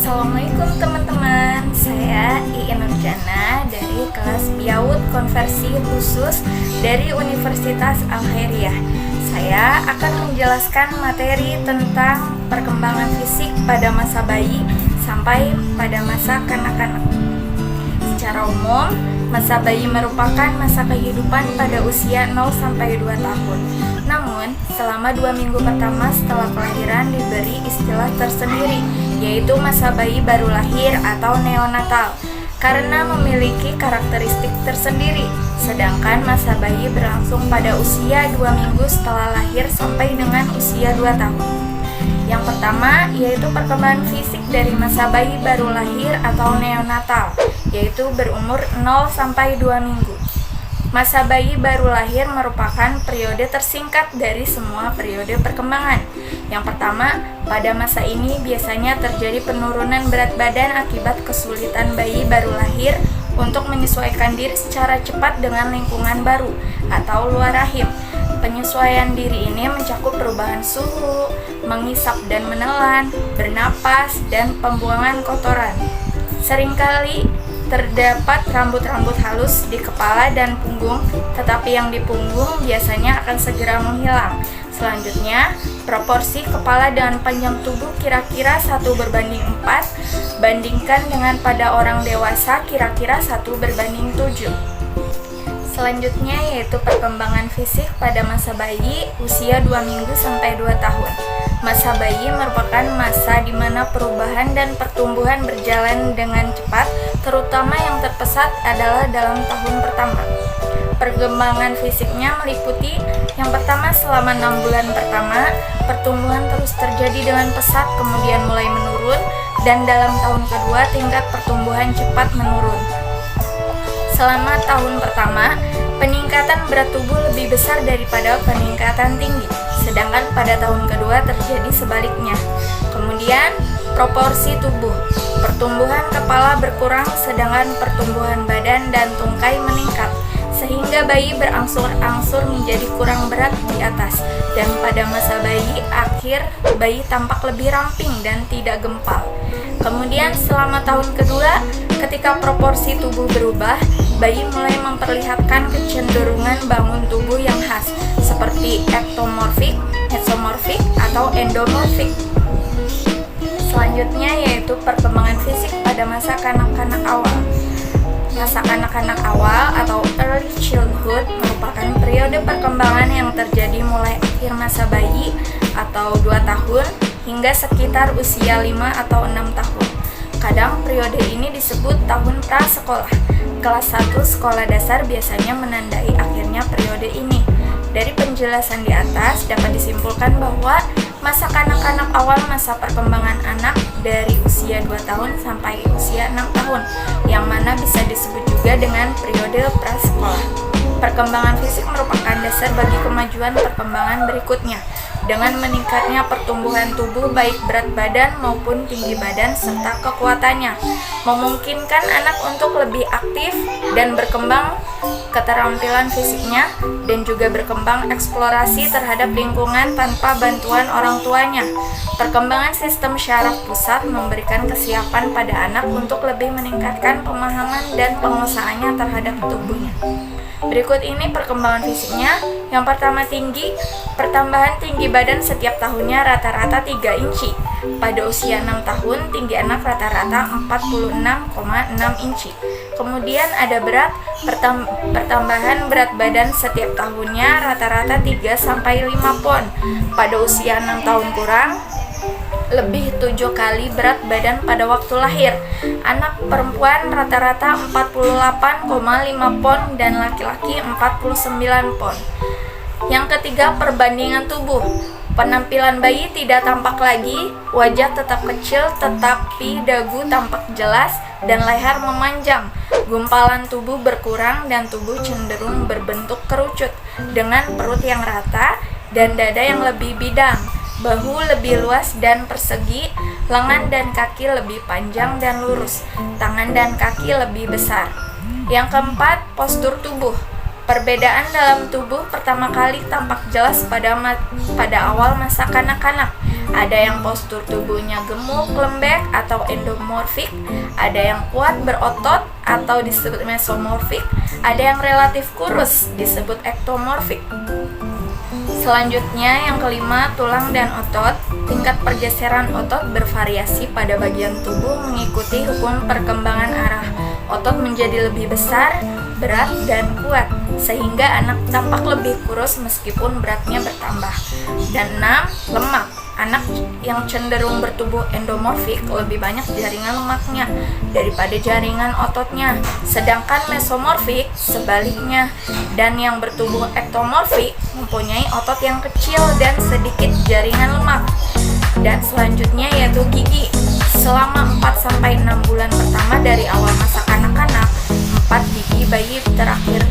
Assalamualaikum teman-teman, saya Iin Nurjana dari kelas Biaud Konversi Khusus dari Universitas Al-Khairiyah. Saya akan menjelaskan materi tentang perkembangan fisik pada masa bayi sampai pada masa kanak-kanak. Secara umum, masa bayi merupakan masa kehidupan pada usia 0-2 tahun. Namun, selama 2 minggu pertama setelah kelahiran diberi istilah tersendiri, yaitu masa bayi baru lahir atau neonatal, karena memiliki karakteristik tersendiri. Sedangkan masa bayi berlangsung pada usia 2 minggu setelah lahir sampai dengan usia 2 tahun. Yang pertama yaitu perkembangan fisik dari masa bayi baru lahir atau neonatal, yaitu berumur 0-2 minggu. Masa bayi baru lahir merupakan periode tersingkat dari semua periode perkembangan. Yang pertama, pada masa ini biasanya terjadi penurunan berat badan akibat kesulitan bayi baru lahir untuk menyesuaikan diri secara cepat dengan lingkungan baru atau luar rahim. Penyesuaian diri ini mencakup perubahan suhu, mengisap dan menelan, bernapas, dan pembuangan kotoran. Seringkali terdapat rambut-rambut halus di kepala dan punggung, tetapi yang di punggung biasanya akan segera menghilang. Selanjutnya, proporsi kepala dengan panjang tubuh kira-kira 1:4, bandingkan dengan pada orang dewasa kira-kira 1:7. Selanjutnya yaitu perkembangan fisik pada masa bayi usia 2 minggu sampai 2 tahun. Masa bayi merupakan masa di mana perubahan dan pertumbuhan berjalan dengan cepat, terutama yang terpesat adalah dalam tahun pertama. Perkembangan fisiknya meliputi yang pertama selama 6 bulan pertama, pertumbuhan terus terjadi dengan pesat kemudian mulai menurun, dan dalam tahun kedua tingkat pertumbuhan cepat menurun. Selama tahun pertama, peningkatan berat tubuh lebih besar daripada peningkatan tinggi, sedangkan pada tahun kedua terjadi sebaliknya. Kemudian, proporsi tubuh. Pertumbuhan kepala berkurang sedangkan pertumbuhan badan dan tungkai meningkat, sehingga bayi berangsur-angsur menjadi kurang berat di atas, dan pada masa bayi akhir, bayi tampak lebih ramping dan tidak gempal. Kemudian selama tahun kedua, ketika proporsi tubuh berubah, bayi mulai memperlihatkan kecenderungan bangun tubuh yang khas, seperti ektomorfik, mesomorfik, atau endomorfik. Selanjutnya yaitu perkembangan fisik pada masa kanak-kanak awal. Masa kanak-kanak awal atau early childhood merupakan periode perkembangan yang terjadi mulai akhir masa bayi atau 2 tahun hingga sekitar usia 5 atau 6 tahun. Kadang periode ini disebut tahun prasekolah. Kelas 1 sekolah dasar biasanya menandai akhirnya periode ini. Dari penjelasan di atas dapat disimpulkan bahwa masa kanak-kanak awal masa perkembangan anak dari usia 2 tahun sampai usia 6 tahun, yang mana bisa disebut juga dengan periode prasekolah. Perkembangan fisik merupakan dasar bagi kemajuan perkembangan berikutnya, dengan meningkatnya pertumbuhan tubuh baik berat badan maupun tinggi badan serta kekuatannya, memungkinkan anak untuk lebih aktif dan berkembang keterampilan fisiknya, dan juga berkembang eksplorasi terhadap lingkungan tanpa bantuan orang tuanya. Perkembangan sistem syaraf pusat memberikan kesiapan pada anak untuk lebih meningkatkan pemahaman dan penguasaannya terhadap tubuhnya. Berikut ini perkembangan fisiknya. Yang pertama tinggi. Pertambahan tinggi badan setiap tahunnya rata-rata 3 inci. Pada usia 6 tahun, tinggi anak rata-rata 46,6 inci. Kemudian ada berat. Pertambahan berat badan setiap tahunnya rata-rata 3-5 pon. Pada usia 6 tahun kurang, lebih 7 kali berat badan pada waktu lahir. Anak perempuan rata-rata 48,5 pon dan laki-laki 49 pon. Yang ketiga, perbandingan tubuh. Penampilan bayi tidak tampak lagi, wajah tetap kecil tetapi dagu tampak jelas dan leher memanjang. Gumpalan tubuh berkurang dan tubuh cenderung berbentuk kerucut dengan perut yang rata dan dada yang lebih bidang. Bahu lebih luas dan persegi, lengan dan kaki lebih panjang dan lurus, tangan dan kaki lebih besar. Yang keempat, postur tubuh. Perbedaan dalam tubuh pertama kali tampak jelas pada awal masa kanak-kanak. Ada yang postur tubuhnya gemuk, lembek atau endomorfik, ada yang kuat berotot atau disebut mesomorfik, ada yang relatif kurus disebut ektomorfik. Selanjutnya yang kelima, tulang dan otot. Tingkat pergeseran otot bervariasi pada bagian tubuh mengikuti hukum perkembangan arah otot menjadi lebih besar, berat, dan kuat, sehingga anak tampak lebih kurus meskipun beratnya bertambah. Dan 6, lemak. Anak yang cenderung bertubuh endomorfik lebih banyak jaringan lemaknya daripada jaringan ototnya, sedangkan mesomorfik sebaliknya. Dan yang bertubuh ektomorfik mempunyai otot yang kecil dan sedikit jaringan lemak. Dan selanjutnya yaitu gigi. Selama 4-6 bulan pertama dari awal masa kanak-kanak, 4 gigi bayi terakhir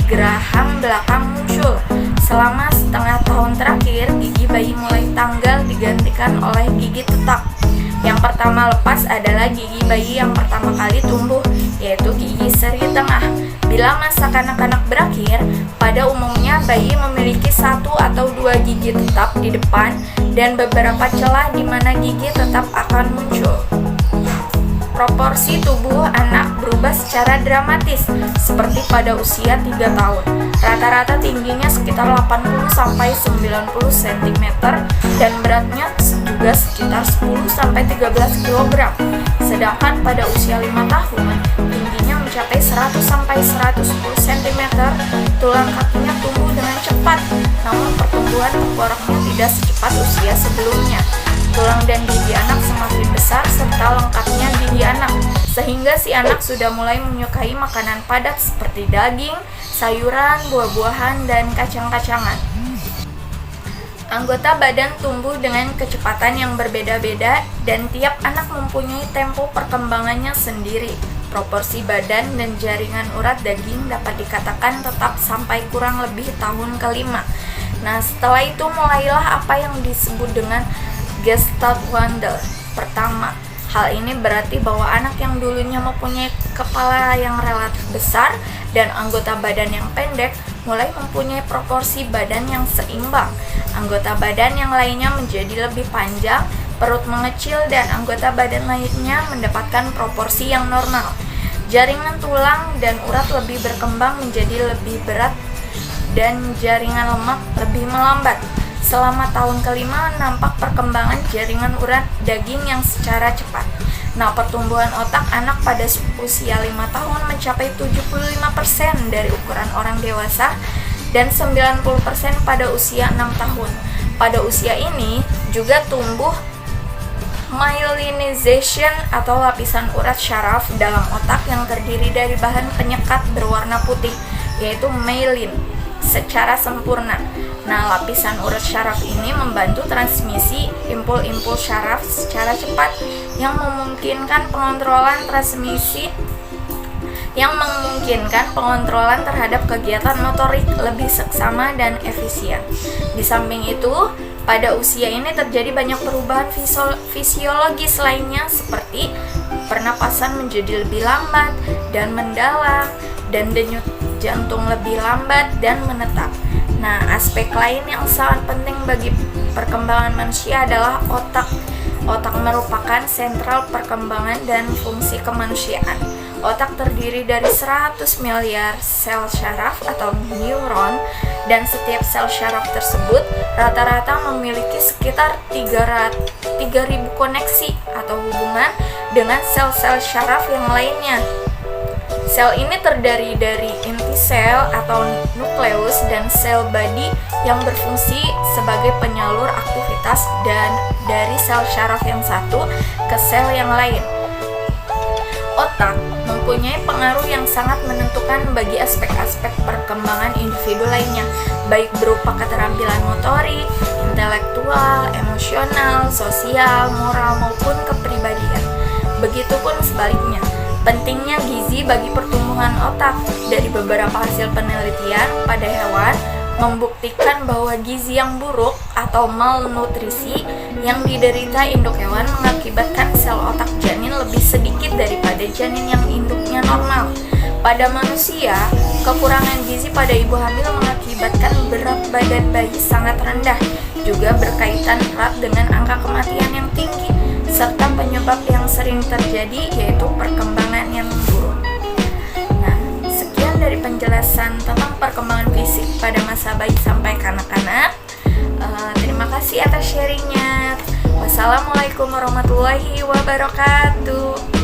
geraham belakang muncul. Selama setengah tahun terakhir, gigi bayi mulai tanggal digantikan oleh gigi tetap. Yang pertama lepas adalah gigi bayi yang pertama kali tumbuh, yaitu gigi seri tengah. Bila masa kanak-kanak berakhir, pada umumnya bayi memiliki 1 atau 2 gigi tetap di depan dan beberapa celah di mana gigi tetap akan muncul. Proporsi tubuh anak berubah secara dramatis seperti pada usia 3 tahun. Rata-rata tingginya sekitar 80-90 cm dan beratnya juga sekitar 10-13 kg. Sedangkan pada usia 5 tahun, tingginya mencapai 100-110 cm. Tulang kakinya tumbuh dengan cepat, namun pertumbuhan tengkoraknya tidak secepat usia sebelumnya. Tulang dan gigi anak semakin besar serta lengkapnya gigi anak, sehingga si anak sudah mulai menyukai makanan padat seperti daging, sayuran, buah-buahan, dan kacang-kacangan. Anggota badan tumbuh dengan kecepatan yang berbeda-beda dan tiap anak mempunyai tempo perkembangannya sendiri. Proporsi badan dan jaringan urat daging dapat dikatakan tetap sampai kurang lebih tahun kelima. Nah, setelah itu mulailah apa yang disebut dengan Gestaltwandel. Pertama, hal ini berarti bahwa anak yang dulunya mempunyai kepala yang relatif besar dan anggota badan yang pendek mulai mempunyai proporsi badan yang seimbang. Anggota badan yang lainnya menjadi lebih panjang, perut mengecil, dan anggota badan lainnya mendapatkan proporsi yang normal. Jaringan tulang dan urat lebih berkembang menjadi lebih berat dan jaringan lemak lebih melambat. Selama tahun kelima nampak perkembangan jaringan urat daging yang secara cepat. Nah, pertumbuhan otak anak pada usia 5 tahun mencapai 75% dari ukuran orang dewasa dan 90% pada usia 6 tahun. Pada usia ini juga tumbuh myelinization atau lapisan urat syaraf dalam otak yang terdiri dari bahan penyekat berwarna putih, yaitu myelin, secara sempurna. Nah, lapisan urat syaraf ini membantu transmisi impul-impul syaraf secara cepat yang memungkinkan pengontrolan terhadap kegiatan motorik lebih seksama dan efisien. Di samping itu, pada usia ini terjadi banyak perubahan fisiologis lainnya seperti pernapasan menjadi lebih lambat dan mendalam dan denyut jantung lebih lambat dan menetap. Nah, aspek lain yang sangat penting bagi perkembangan manusia adalah otak. Otak merupakan sentral perkembangan dan fungsi kemanusiaan. Otak terdiri dari 100 miliar sel syaraf atau neuron, dan setiap sel syaraf tersebut rata-rata memiliki sekitar 3.000 koneksi atau hubungan dengan sel-sel syaraf yang lainnya. Sel ini terdiri dari inti sel atau nukleus dan sel body yang berfungsi sebagai penyalur aktivitas dan dari sel syaraf yang satu ke sel yang lain. Otak mempunyai pengaruh yang sangat menentukan bagi aspek-aspek perkembangan individu lainnya, baik berupa keterampilan motorik, intelektual, emosional, sosial, moral, maupun kepribadian. Begitupun sebaliknya. Pentingnya gizi bagi pertumbuhan otak. Dari beberapa hasil penelitian pada hewan membuktikan bahwa gizi yang buruk atau malnutrisi yang diderita induk hewan mengakibatkan sel otak janin lebih sedikit daripada janin yang induknya normal. Pada manusia, kekurangan gizi pada ibu hamil mengakibatkan mengakibatkan berat badan bayi sangat rendah, juga berkaitan erat dengan angka kematian yang tinggi, serta penyebab yang sering terjadi yaitu perkembangan yang buruk. Nah, sekian dari penjelasan tentang perkembangan fisik pada masa bayi sampai kanak-kanak. Terima kasih atas sharingnya. Wassalamualaikum warahmatullahi wabarakatuh.